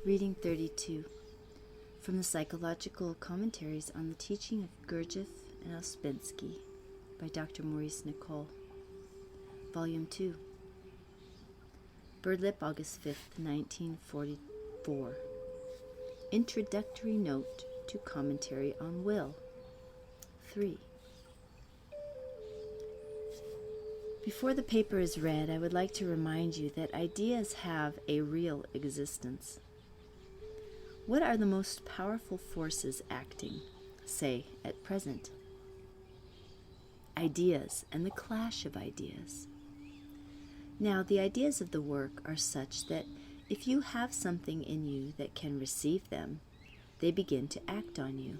Reading 32 from the Psychological Commentaries on the Teaching of Gurdjieff and Ouspensky by Dr. Maurice Nicoll, Volume 2, Birdlip, August 5th, 1944. Introductory Note to Commentary on Will. 3. Before the paper is read, I would like to remind you that ideas have a real existence. What are the most powerful forces acting, say, at present? Ideas and the clash of ideas. Now, the ideas of the work are such that if you have something in you that can receive them, they begin to act on you.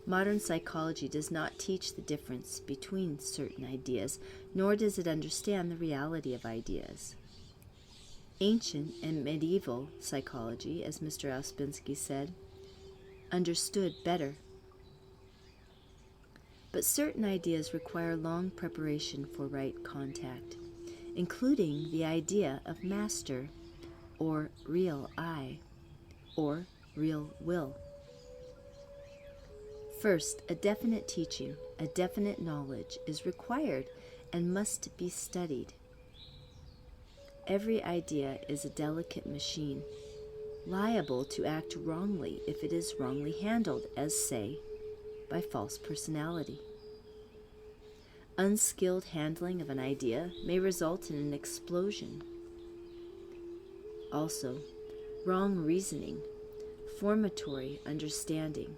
Modern psychology does not teach the difference between certain ideas, nor does it understand the reality of ideas. Ancient and medieval psychology, as Mr. Ouspensky said, understood better. But certain ideas require long preparation for right contact, including the idea of master, or real I, or real will. First, a definite teaching, a definite knowledge is required and must be studied. Every idea is a delicate machine, liable to act wrongly if it is wrongly handled, as say, by false personality. Unskilled handling of an idea may result in an explosion. Also, wrong reasoning, formatory understanding,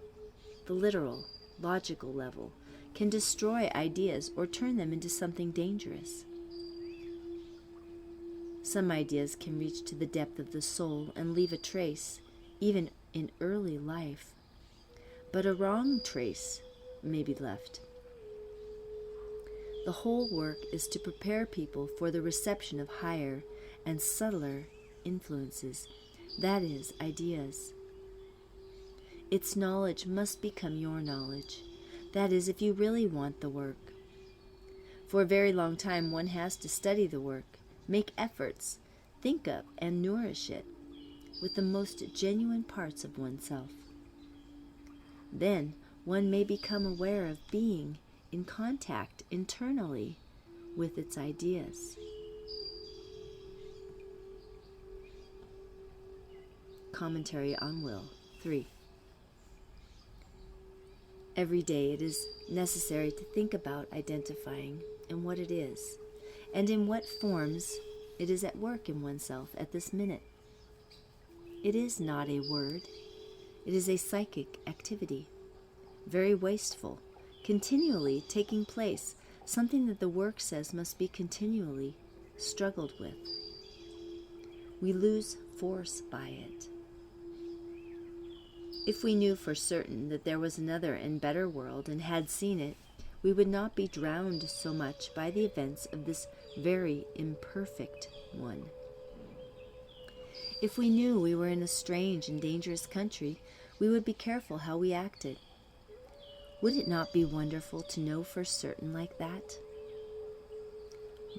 the literal, logical level, can destroy ideas or turn them into something dangerous. Some ideas can reach to the depth of the soul and leave a trace, even in early life. But a wrong trace may be left. The whole work is to prepare people for the reception of higher and subtler influences, that is, ideas. Its knowledge must become your knowledge, that is, if you really want the work. For a very long time one has to study the work, make efforts, think of and nourish it with the most genuine parts of oneself. Then one may become aware of being in contact internally with its ideas. Commentary on Will 3. Every day it is necessary to think about identifying and what it is, and in what forms it is at work in oneself at this minute. It is not a word. It is a psychic activity, very wasteful, continually taking place, something that the work says must be continually struggled with. We lose force by it. If we knew for certain that there was another and better world and had seen it, we would not be drowned so much by the events of this very imperfect one. If we knew we were in a strange and dangerous country, we would be careful how we acted. Would it not be wonderful to know for certain like that?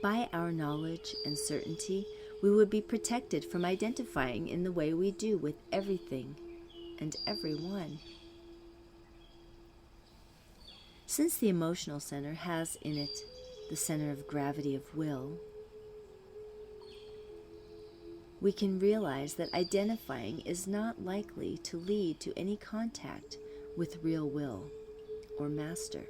By our knowledge and certainty, we would be protected from identifying in the way we do with everything and everyone. Since the emotional center has in it the center of gravity of will, we can realize that identifying is not likely to lead to any contact with real will or master.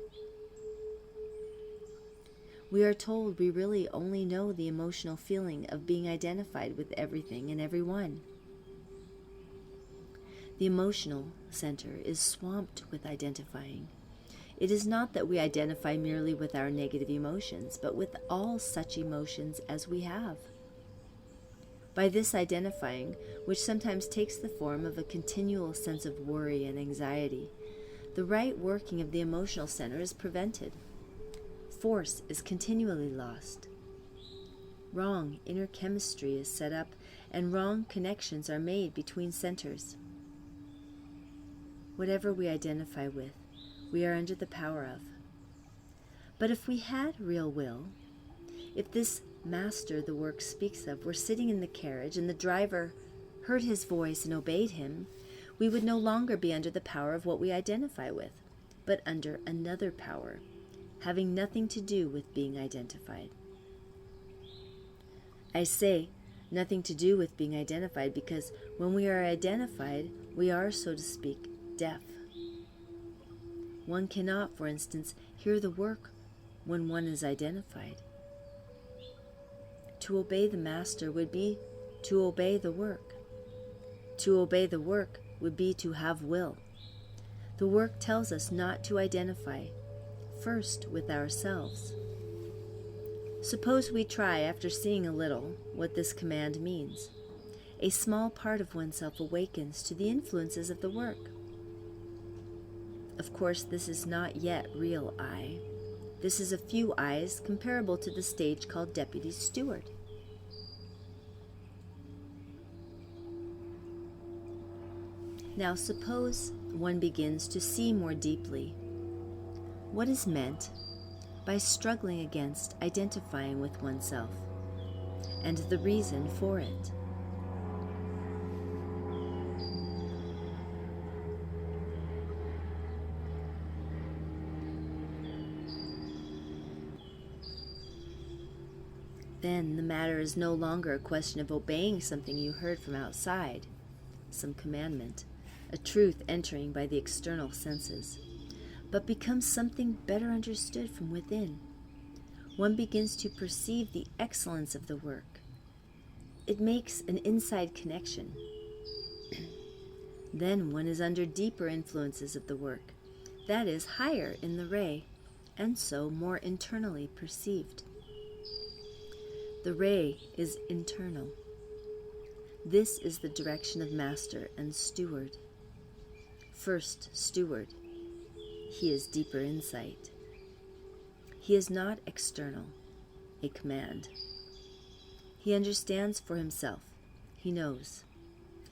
We are told we really only know the emotional feeling of being identified with everything and everyone. The emotional center is swamped with identifying. It is not that we identify merely with our negative emotions, but with all such emotions as we have. By this identifying, which sometimes takes the form of a continual sense of worry and anxiety, the right working of the emotional center is prevented. Force is continually lost. Wrong inner chemistry is set up, and wrong connections are made between centers. Whatever we identify with, we are under the power of. But if we had real will, if this master the work speaks of were sitting in the carriage and the driver heard his voice and obeyed him, we would no longer be under the power of what we identify with, but under another power, having nothing to do with being identified. I say nothing to do with being identified because when we are identified, we are, so to speak, deaf. One cannot, for instance, hear the work when one is identified. To obey the master would be to obey the work. To obey the work would be to have will. The work tells us not to identify, first with ourselves. Suppose we try, after seeing a little, what this command means. A small part of oneself awakens to the influences of the work. Of course, this is not yet real I. This is a few I's comparable to the stage called deputy steward. Now suppose one begins to see more deeply what is meant by struggling against identifying with oneself and the reason for it. Then the matter is no longer a question of obeying something you heard from outside, some commandment, a truth entering by the external senses, but becomes something better understood from within. One begins to perceive the excellence of the work. It makes an inside connection. Then one is under deeper influences of the work, that is, higher in the ray, and so more internally perceived. The ray is internal. This is the direction of master and steward. First, steward. He is deeper insight. He is not external, a command. He understands for himself. He knows.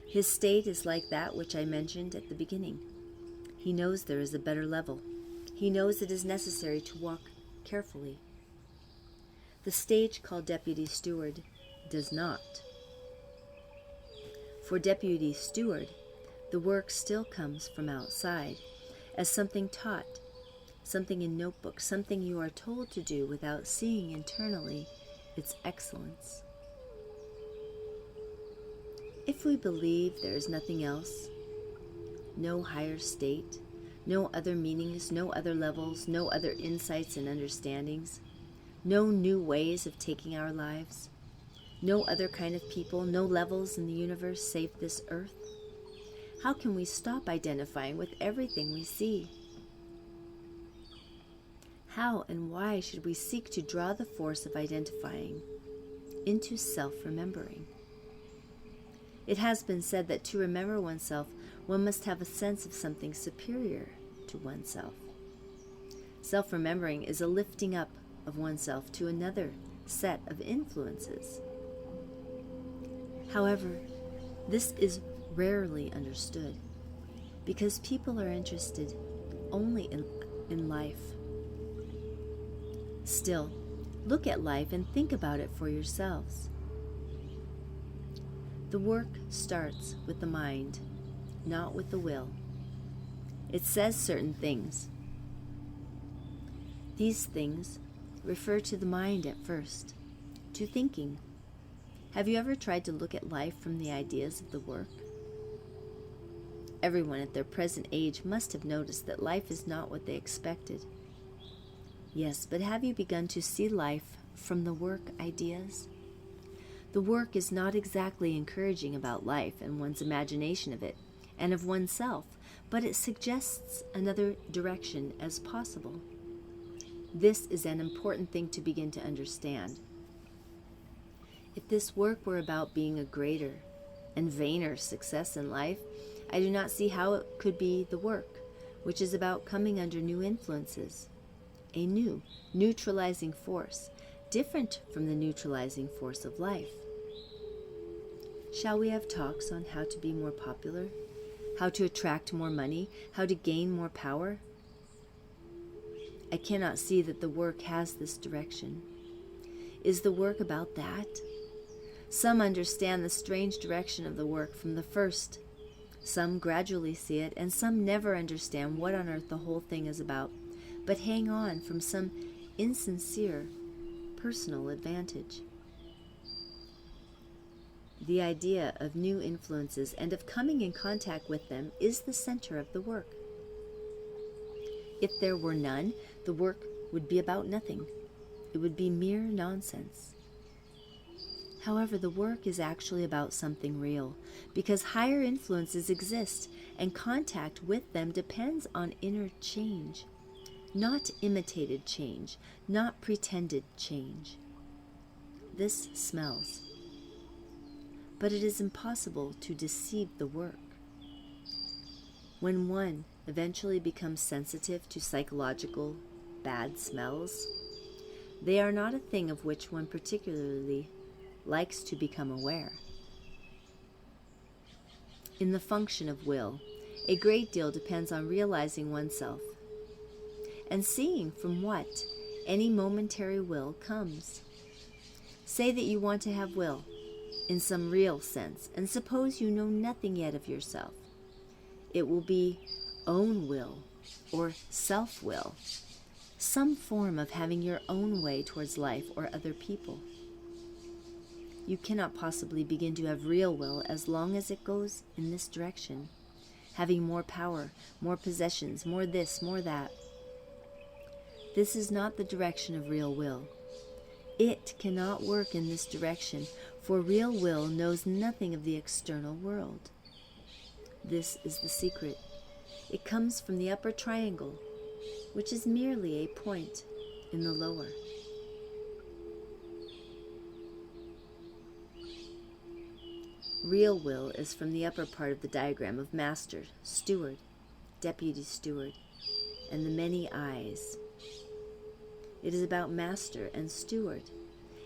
His state is like that which I mentioned at the beginning. He knows there is a better level. He knows it is necessary to walk carefully. The stage called deputy steward does not. For deputy steward, the work still comes from outside, as something taught, something in notebooks, something you are told to do without seeing internally its excellence. If we believe there is nothing else, no higher state, no other meanings, no other levels, no other insights and understandings, no new ways of taking our lives, no other kind of people, no levels in the universe save this earth, how can we stop identifying with everything we see? How and why should we seek to draw the force of identifying into self-remembering? It has been said that to remember oneself, one must have a sense of something superior to oneself. Self-remembering is a lifting up of oneself to another set of influences. However, this is rarely understood because people are interested only in life. Still, look at life and think about it for yourselves. The work starts with the mind, not with the will. It says certain things. These things refer to the mind at first, to thinking. Have you ever tried to look at life from the ideas of the work? Everyone at their present age must have noticed that life is not what they expected. Yes, but have you begun to see life from the work ideas? The work is not exactly encouraging about life and one's imagination of it, and of oneself, but it suggests another direction as possible. This is an important thing to begin to understand. If this work were about being a greater and vainer success in life, I do not see how it could be the work, which is about coming under new influences, a new, neutralizing force, different from the neutralizing force of life. Shall we have talks on how to be more popular, how to attract more money, how to gain more power? I cannot see that the work has this direction. Is the work about that? Some understand the strange direction of the work from the first. Some gradually see it, and some never understand what on earth the whole thing is about, but hang on from some insincere personal advantage. The idea of new influences and of coming in contact with them is the center of the work. If there were none, the work would be about nothing. It would be mere nonsense. However, the work is actually about something real, because higher influences exist, and contact with them depends on inner change, not imitated change, not pretended change. This smells. But it is impossible to deceive the work. When one eventually becomes sensitive to psychological bad smells, they are not a thing of which one particularly likes to become aware. In the function of will, a great deal depends on realizing oneself and seeing from what any momentary will comes. Say that you want to have will in some real sense, and suppose you know nothing yet of yourself. It will be own will or self-will, some form of having your own way towards life or other people. You cannot possibly begin to have real will as long as it goes in this direction, having more power, more possessions, more this, more that. This is not the direction of real will. It cannot work in this direction, for real will knows nothing of the external world. This is the secret. It comes from the upper triangle, which is merely a point in the lower. Real will is from the upper part of the diagram of master, steward, deputy steward, and the many eyes. It is about master and steward.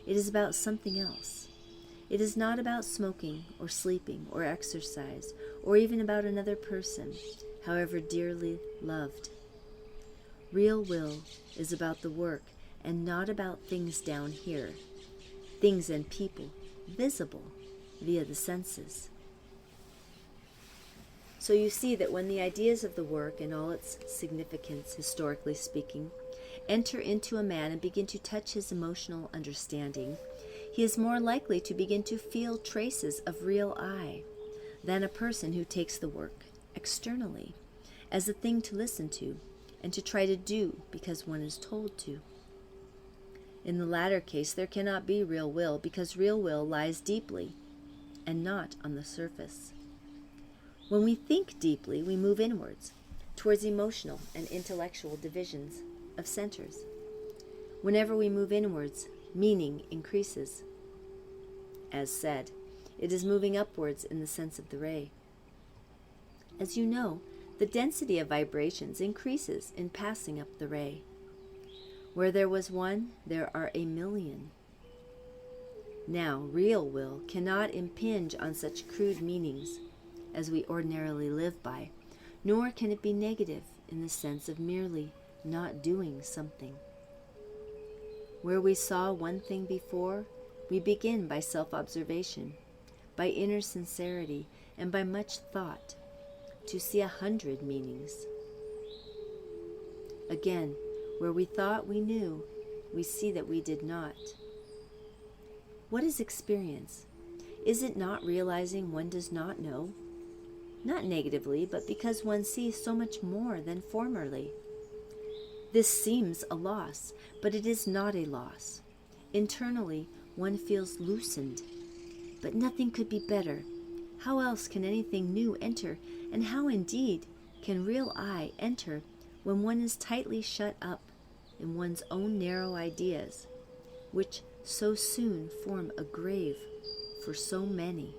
It is about something else. It is not about smoking or sleeping or exercise or even about another person, however dearly loved. Real will is about the work and not about things down here, things and people, visible via the senses. So you see that when the ideas of the work and all its significance, historically speaking, enter into a man and begin to touch his emotional understanding, he is more likely to begin to feel traces of real I than a person who takes the work externally as a thing to listen to and to try to do because one is told to. In the latter case, there cannot be real will, because real will lies deeply and not on the surface. When we think deeply, we move inwards towards emotional and intellectual divisions of centers. Whenever we move inwards, meaning increases. As said, it is moving upwards in the sense of the ray. As you know, the density of vibrations increases in passing up the ray. Where there was one, there are a million. Now, real will cannot impinge on such crude meanings as we ordinarily live by, nor can it be negative in the sense of merely not doing something. Where we saw one thing before, we begin by self-observation, by inner sincerity, and by much thought, to see 100 meanings. Again, where we thought we knew, we see that we did not. What is experience? Is it not realizing one does not know? Not negatively, but because one sees so much more than formerly. This seems a loss, but it is not a loss. Internally, one feels loosened. But nothing could be better. How else can anything new enter, and how indeed can real I enter when one is tightly shut up in one's own narrow ideas, which so soon form a grave for so many?